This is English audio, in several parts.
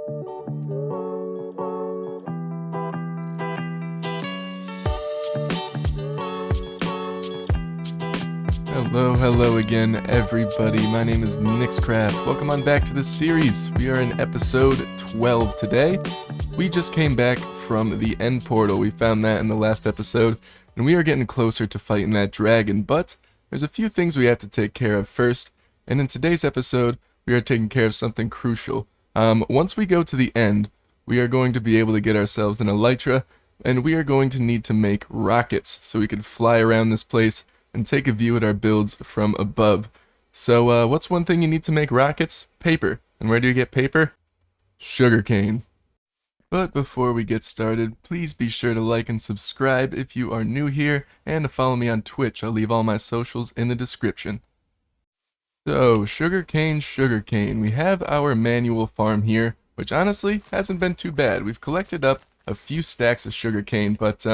Hello again, everybody. My name is niXcraft. Welcome on back to the series. We are in episode 12 today. We just came back from the end portal. We found that in the last episode, and we are getting closer to fighting that dragon, but there's a few things we have to take care of first, and in today's episode, we are taking care of something crucial. Once we go to the end, we are going to be able to get ourselves an elytra, and we are going to need to make rockets so we can fly around this place and take a view at our builds from above. So what's one thing you need to make rockets? Paper. And where do you get paper? Sugarcane. But before we get started, please be sure to like and subscribe if you are new here, and to follow me on Twitch. I'll leave all my socials in the description. So, sugarcane. We have our manual farm here, which honestly hasn't been too bad. We've collected up a few stacks of sugarcane, but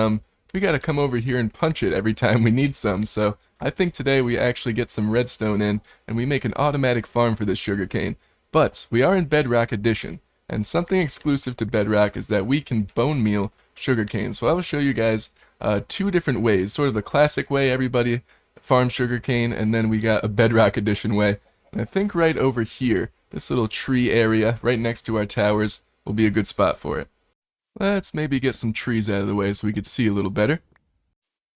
we gotta come over here and punch it every time we need some, so I think today we actually get some redstone in, and we make an automatic farm for this sugarcane. But we are in Bedrock Edition, and something exclusive to Bedrock is that we can bone meal sugarcane. So I will show you guys two different ways, sort of the classic way everybody farms sugarcane, and then we got a Bedrock Edition way. And I think right over here, this little tree area right next to our towers will be a good spot for it. Let's maybe get some trees out of the way so we could see a little better.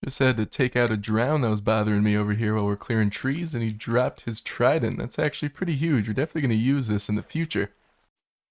Just had to take out a drown that was bothering me over here while we're clearing trees, and he dropped his trident. That's actually pretty huge. We're definitely going to use this in the future.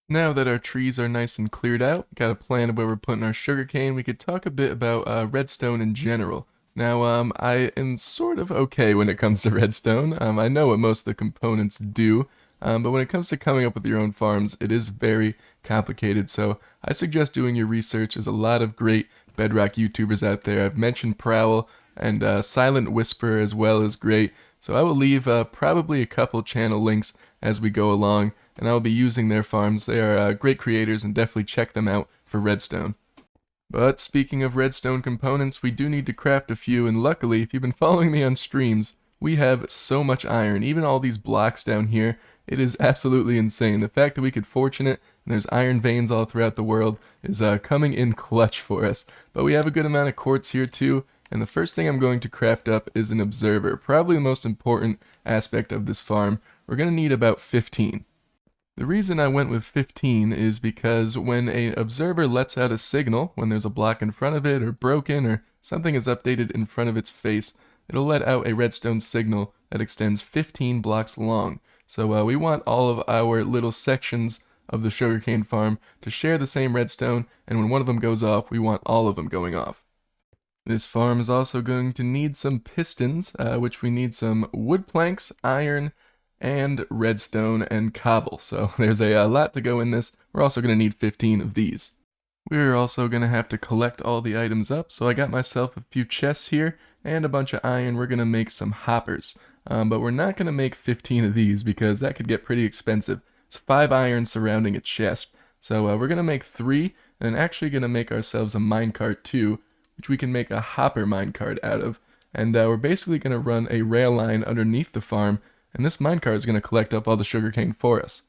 Now that our trees are nice and cleared out, got a plan of where we're putting our sugarcane, we could talk a bit about redstone in general. Now, I am sort of okay when it comes to redstone. I know what most of the components do, but when it comes to coming up with your own farms, it is very complicated, so I suggest doing your research. There's a lot of great Bedrock YouTubers out there. I've mentioned Prowl, and Silent Whisper as well is great, so I will leave probably a couple channel links as we go along, and I will be using their farms. They are great creators, and definitely check them out for redstone. But speaking of redstone components, we do need to craft a few, and luckily, if you've been following me on streams, we have so much iron. Even all these blocks down here, it is absolutely insane. The fact that we could fortune it, and there's iron veins all throughout the world, is coming in clutch for us. But we have a good amount of quartz here too, and the first thing I'm going to craft up is an observer. Probably the most important aspect of this farm. We're going to need about 15. The reason I went with 15 is because when an observer lets out a signal, when there's a block in front of it, or broken, or something is updated in front of its face, it'll let out a redstone signal that extends 15 blocks long. So we want all of our little sections of the sugarcane farm to share the same redstone, and when one of them goes off, we want all of them going off. This farm is also going to need some pistons, which we need some wood planks, iron, and redstone and cobble. So there's a lot to go in this. We're also going to need 15 of these. We're also going to have to collect all the items up, so I got myself a few chests here and a bunch of iron. We're going to make some hoppers. But we're not going to make 15 of these because that could get pretty expensive. It's 5 iron surrounding a chest. So we're going to make 3, and actually going to make ourselves a minecart too, which we can make a hopper minecart out of. And we're basically going to run a rail line underneath the farm, and this minecart is going to collect up all the sugarcane for us.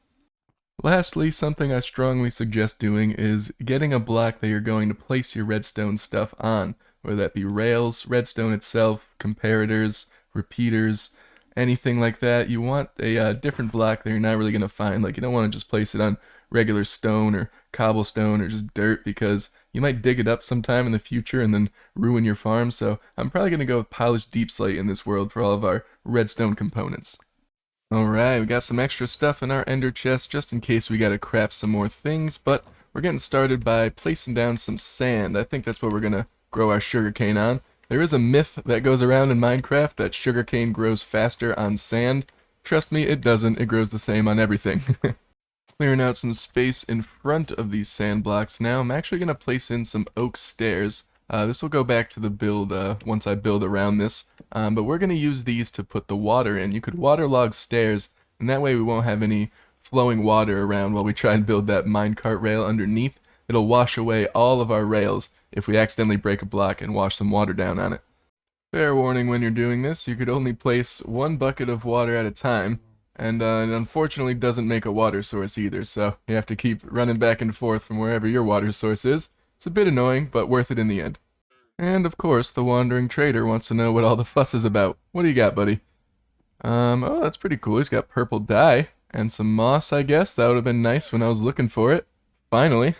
Lastly, something I strongly suggest doing is getting a block that you're going to place your redstone stuff on, whether that be rails, redstone itself, comparators, repeaters, anything like that. You want a different block that you're not really going to find. Like, you don't want to just place it on regular stone or cobblestone or just dirt, because you might dig it up sometime in the future and then ruin your farm. So I'm probably going to go with polished deep slate in this world for all of our redstone components. Alright, we got some extra stuff in our ender chest just in case we gotta craft some more things, but we're getting started by placing down some sand. I think that's what we're gonna grow our sugarcane on. There is a myth that goes around in Minecraft that sugarcane grows faster on sand. Trust me, it doesn't. It grows the same on everything. Clearing out some space in front of these sand blocks now. I'm actually gonna place in some oak stairs. This will go back to the build once I build around this, but we're going to use these to put the water in. You could waterlog stairs, and that way we won't have any flowing water around while we try and build that minecart rail underneath. It'll wash away all of our rails if we accidentally break a block and wash some water down on it. Fair warning when you're doing this, you could only place 1 bucket of water at a time, and it unfortunately doesn't make a water source either, so you have to keep running back and forth from wherever your water source is. It's a bit annoying, but worth it in the end. And of course, the wandering trader wants to know what all the fuss is about. What do you got, buddy? Oh, that's pretty cool. He's got purple dye and some moss, I guess. That would have been nice when I was looking for it. Finally.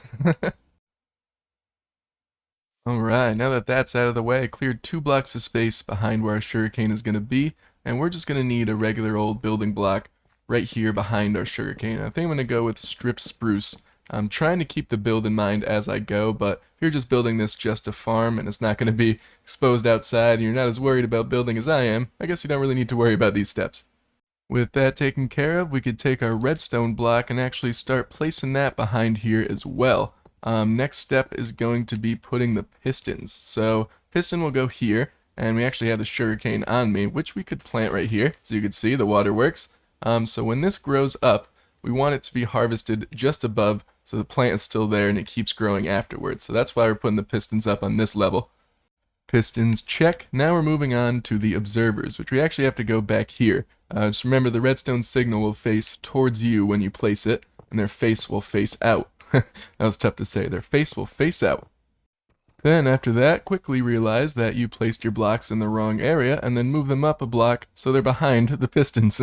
Alright, now that that's out of the way, I cleared 2 blocks of space behind where our sugarcane is going to be, and we're just going to need a regular old building block right here behind our sugarcane. I think I'm going to go with stripped spruce. I'm trying to keep the build in mind as I go, but if you're just building this just to farm and it's not going to be exposed outside and you're not as worried about building as I am, I guess you don't really need to worry about these steps. With that taken care of, we could take our redstone block and actually start placing that behind here as well. Next step is going to be putting the pistons. So piston will go here, and we actually have the sugarcane on me, which we could plant right here. So you can see the water works. So when this grows up, we want it to be harvested just above, so the plant is still there and it keeps growing afterwards. So that's why we're putting the pistons up on this level. Pistons check. Now we're moving on to the observers, which we actually have to go back here. Just remember the redstone signal will face towards you when you place it, and their face will face out. That was tough to say. Their face will face out. Then after that, quickly realize that you placed your blocks in the wrong area, and then move them up a block so they're behind the pistons.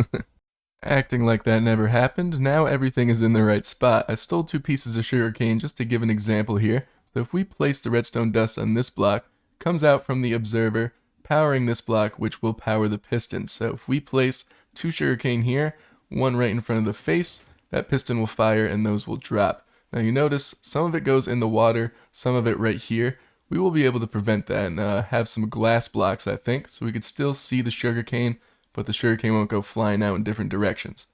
Acting like that never happened, now everything is in the right spot. I stole 2 pieces of sugarcane just to give an example here. So if we place the redstone dust on this block, it comes out from the observer, powering this block, which will power the pistons. So if we place 2 sugarcane here, 1 right in front of the face, that piston will fire and those will drop. Now you notice some of it goes in the water, some of it right here. We will be able to prevent that and have some glass blocks, I think, so we could still see the sugarcane, but the sugarcane won't go flying out in different directions.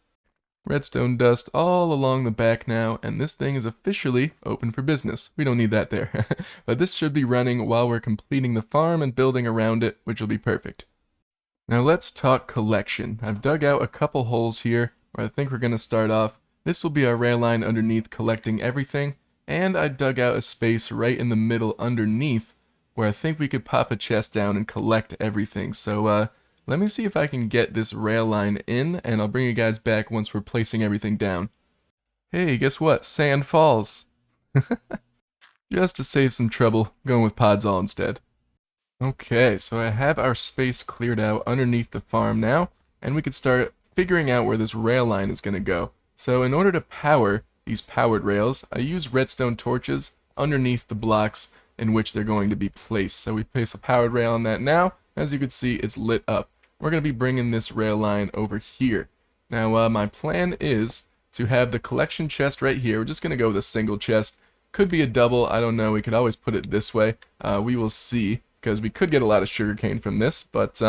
Redstone dust all along the back now, and this thing is officially open for business. We don't need that there. But this should be running while we're completing the farm and building around it, which will be perfect. Now let's talk collection. I've dug out a couple holes here where I think we're going to start off. This will be our rail line underneath collecting everything, and I dug out a space right in the middle underneath where I think we could pop a chest down and collect everything. So let me see if I can get this rail line in, and I'll bring you guys back once we're placing everything down. Hey, guess what? Sand falls. Just to save some trouble, going with Podzol instead. Okay, so I have our space cleared out underneath the farm now, and we could start figuring out where this rail line is going to go. So in order to power these powered rails, I use redstone torches underneath the blocks in which they're going to be placed. So we place a powered rail on that now. As you can see, it's lit up. We're going to be bringing this rail line over here. Now my plan is to have the collection chest right here. We're just going to go with a single chest. Could be a double, I don't know. We could always put it this way. We will see, because we could get a lot of sugarcane from this. But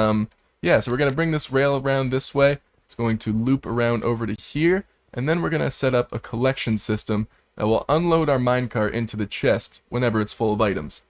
yeah, so we're going to bring this rail around this way. It's going to loop around over to here. And then we're going to set up a collection system that will unload our minecart into the chest whenever it's full of items.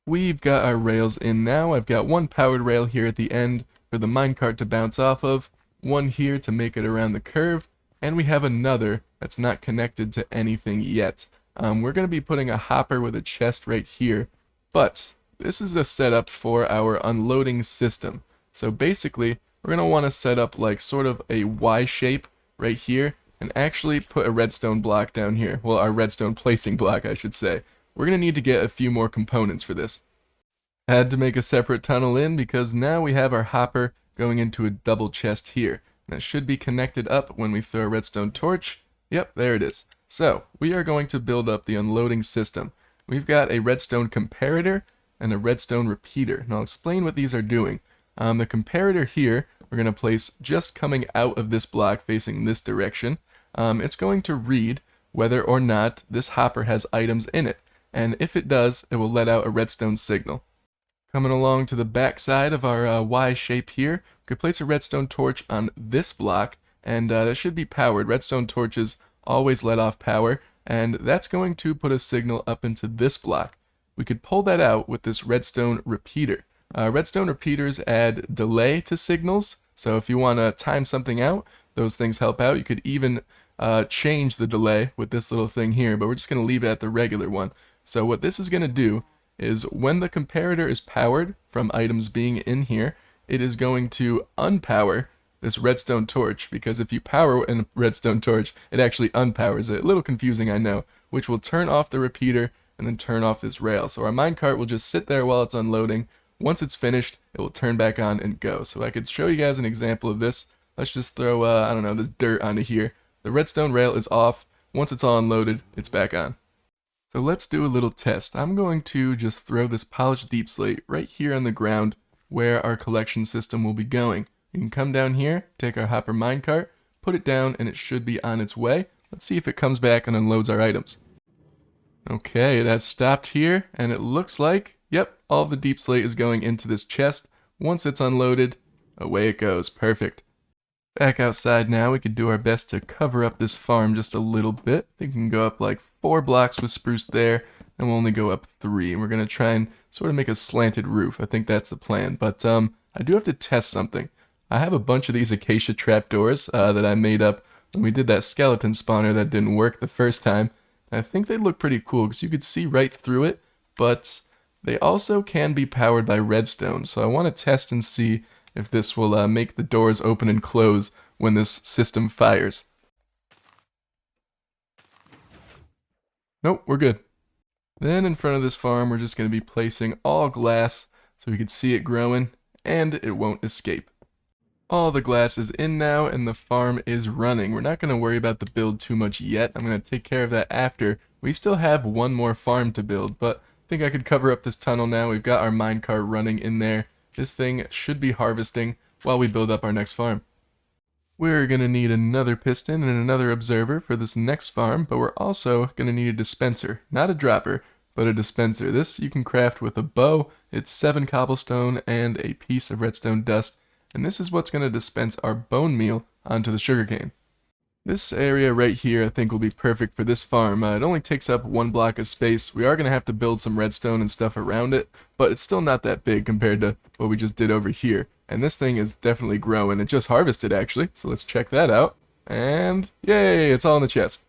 We've got our rails in now. I've got 1 powered rail here at the end for the minecart to bounce off of, 1 here to make it around the curve, and we have another that's not connected to anything yet. We're going to be putting a hopper with a chest right here, but this is the setup for our unloading system. So basically, we're going to want to set up like sort of a Y shape right here, and actually put a redstone block down here. Well, our redstone placing block, I should say. We're going to need to get a few more components for this. Had to make a separate tunnel in because now we have our hopper going into a double chest here. That should be connected up when we throw a redstone torch. Yep, there it is. So, we are going to build up the unloading system. We've got a redstone comparator and a redstone repeater. And I'll explain what these are doing. The comparator here, we're going to place just coming out of this block facing this direction. It's going to read whether or not this hopper has items in it, and if it does, it will let out a redstone signal. Coming along to the back side of our Y shape here, we could place a redstone torch on this block, and that should be powered. Redstone torches always let off power, and that's going to put a signal up into this block. We could pull that out with this redstone repeater. Redstone repeaters add delay to signals, so if you want to time something out, those things help out. You could even change the delay with this little thing here, but we're just going to leave it at the regular one. So what this is going to do is when the comparator is powered from items being in here, it is going to unpower this redstone torch, because if you power a redstone torch, it actually unpowers it. A little confusing, I know, which will turn off the repeater and then turn off this rail. So our minecart will just sit there while it's unloading. Once it's finished, it will turn back on and go. So I could show you guys an example of this. Let's just throw, I don't know, this dirt onto here. The redstone rail is off. Once it's all unloaded, it's back on. So let's do a little test. I'm going to just throw this polished deep slate right here on the ground where our collection system will be going. You can come down here, take our hopper minecart, put it down, and it should be on its way. Let's see if it comes back and unloads our items. Okay, it has stopped here, and it looks like, yep, all of the deep slate is going into this chest. Once it's unloaded, away it goes. Perfect. Back outside now, we could do our best to cover up this farm just a little bit. I think we can go up like 4 blocks with spruce there, and we'll only go up 3. And we're going to try and sort of make a slanted roof. I think that's the plan. But I do have to test something. I have a bunch of these acacia trapdoors that I made up when we did that skeleton spawner that didn't work the first time. And I think they look pretty cool because you could see right through it, but they also can be powered by redstone. So I want to test and see if this will make the doors open and close when this system fires. Nope, we're good. Then in front of this farm, we're just going to be placing all glass so we can see it growing and it won't escape. All the glass is in now and the farm is running. We're not going to worry about the build too much yet. I'm going to take care of that after. We still have one more farm to build, but I think I could cover up this tunnel now. We've got our minecart running in there. This thing should be harvesting while we build up our next farm. We're going to need another piston and another observer for this next farm, but we're also going to need a dispenser. Not a dropper, but a dispenser. This you can craft with a bow. It's 7 cobblestone and a piece of redstone dust. And this is what's going to dispense our bone meal onto the sugarcane. This area right here I think will be perfect for this farm. It only takes up 1 block of space. We are going to have to build some redstone and stuff around it, but it's still not that big compared to what we just did over here. And this thing is definitely growing. It just harvested actually, so let's check that out. And yay, it's all in the chest.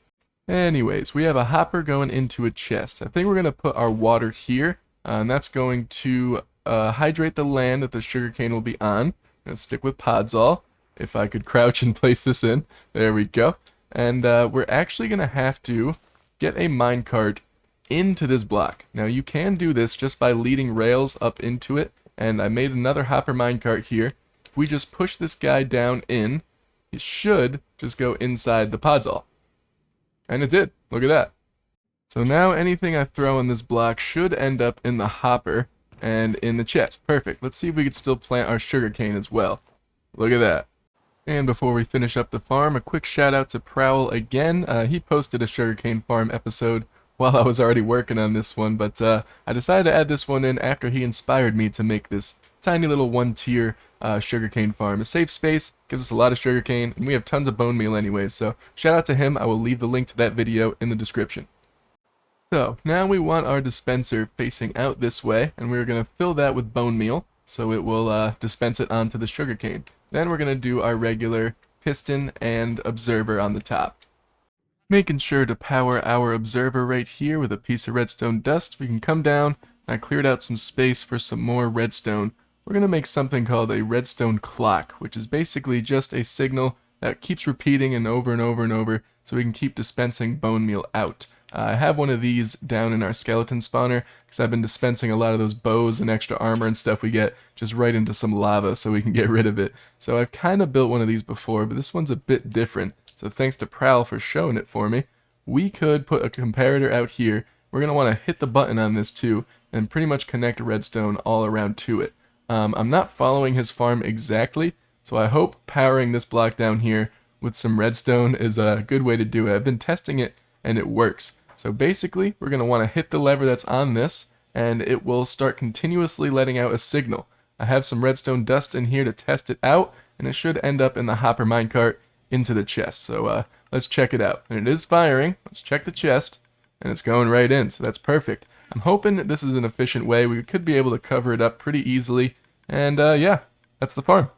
Anyways, we have a hopper going into a chest. I think we're going to put our water here, and that's going to hydrate the land that the sugarcane will be on. Gonna stick with Podzol. If I could crouch and place this in. There we go. And we're actually going to have to get a minecart into this block. Now you can do this just by leading rails up into it. And I made another hopper minecart here. If we just push this guy down in, it should just go inside the Podzol. And it did. Look at that. So now anything I throw in this block should end up in the hopper and in the chest. Perfect. Let's see if we could still plant our sugarcane as well. Look at that. And before we finish up the farm, a quick shout out to Prowl again. He posted a sugarcane farm episode while I was already working on this one, but I decided to add this one in after he inspired me to make this tiny little 1-tier sugarcane farm. A safe space, gives us a lot of sugarcane, and we have tons of bone meal anyways, so shout out to him. I will leave the link to that video in the description. So, now we want our dispenser facing out this way, and we're going to fill that with bone meal, so it will dispense it onto the sugarcane. Then we're going to do our regular piston and observer on the top. Making sure to power our observer right here with a piece of redstone dust. We can come down. I cleared out some space for some more redstone. We're going to make something called a redstone clock, which is basically just a signal that keeps repeating and over and over and over so we can keep dispensing bone meal out. I have one of these down in our skeleton spawner because I've been dispensing a lot of those bows and extra armor and stuff we get just right into some lava so we can get rid of it. So I've kind of built one of these before, but this one's a bit different. So thanks to Prowl for showing it for me. We could put a comparator out here. We're going to want to hit the button on this too and pretty much connect redstone all around to it. I'm not following his farm exactly, so I hope powering this block down here with some redstone is a good way to do it. I've been testing it and it works. So basically, we're going to want to hit the lever that's on this, and it will start continuously letting out a signal. I have some redstone dust in here to test it out, and it should end up in the hopper minecart into the chest. So let's check it out. And it is firing. Let's check the chest, and it's going right in, so that's perfect. I'm hoping that this is an efficient way. We could be able to cover it up pretty easily, and yeah, that's the farm.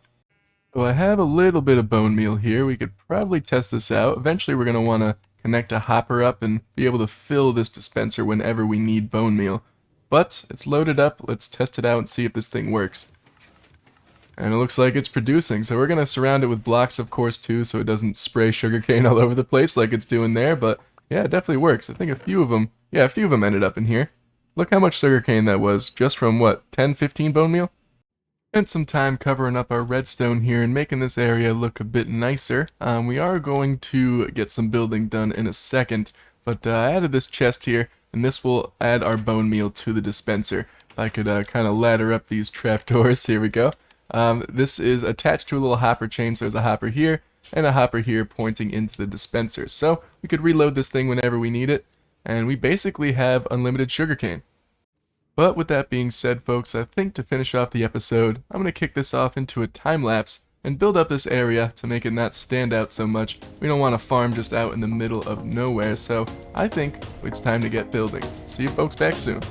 So I have a little bit of bone meal here. We could probably test this out. Eventually, we're going to want to connect a hopper up and be able to fill this dispenser whenever we need bone meal. But it's loaded up. Let's test it out and see if this thing works. And it looks like it's producing, so we're going to surround it with blocks, of course, too, so it doesn't spray sugarcane all over the place like it's doing there, but yeah, it definitely works. I think a few of them ended up in here. Look how much sugarcane that was, just from, what, 10, 15 bone meal? Spent some time covering up our redstone here and making this area look a bit nicer. We are going to get some building done in a second, but I added this chest here, and this will add our bone meal to the dispenser. If I could kind of ladder up these trapdoors, here we go. This is attached to a little hopper chain, so there's a hopper here and a hopper here pointing into the dispenser. So we could reload this thing whenever we need it, and we basically have unlimited sugarcane. But with that being said, folks, I think to finish off the episode, I'm going to kick this off into a time lapse and build up this area to make it not stand out so much. We don't want to farm just out in the middle of nowhere, so I think it's time to get building. See you folks back soon.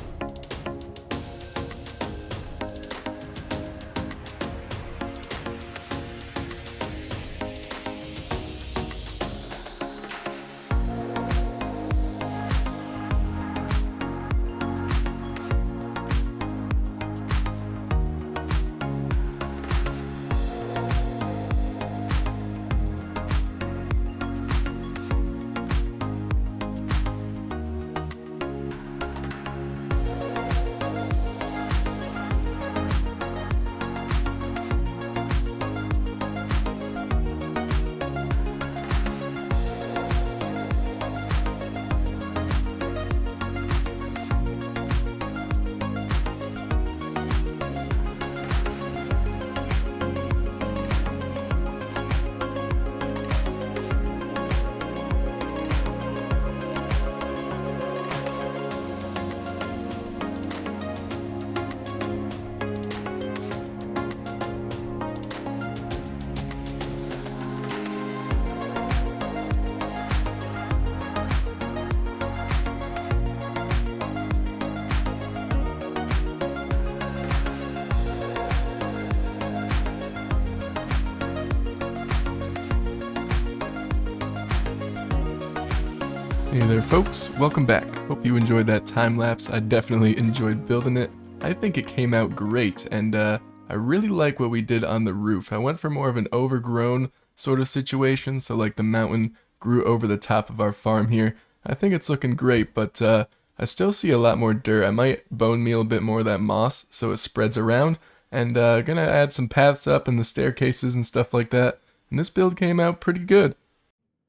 Hey there folks, welcome back. Hope you enjoyed that time lapse. I definitely enjoyed building it. I think it came out great, and I really like what we did on the roof. I went for more of an overgrown sort of situation, so like the mountain grew over the top of our farm here. I think it's looking great, but I still see a lot more dirt. I might bone meal a bit more of that moss so it spreads around, and gonna add some paths up and the staircases and stuff like that. And this build came out pretty good.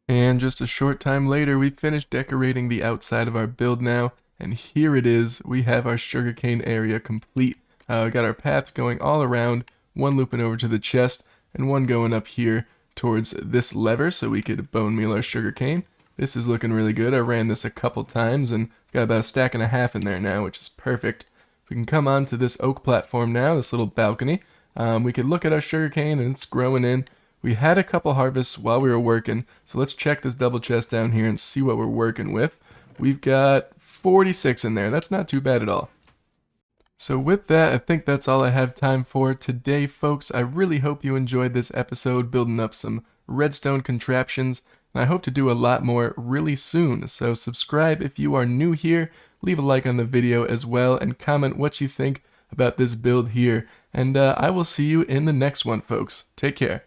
And just a short time later, we finished decorating the outside of our build now, and here it is. We have our sugarcane area complete. We got our paths going all around, one looping over to the chest, and one going up here towards this lever so we could bone meal our sugarcane. This is looking really good. I ran this a couple times and got about a stack and a half in there now, which is perfect. We can come on to this oak platform now, this little balcony. We could look at our sugarcane and it's growing in. We had a couple harvests while we were working, so let's check this double chest down here and see what we're working with. We've got 46 in there. That's not too bad at all. So with that, I think that's all I have time for today, folks. I really hope you enjoyed this episode building up some redstone contraptions, and I hope to do a lot more really soon. So subscribe if you are new here, leave a like on the video as well, and comment what you think about this build here. And I will see you in the next one, folks. Take care.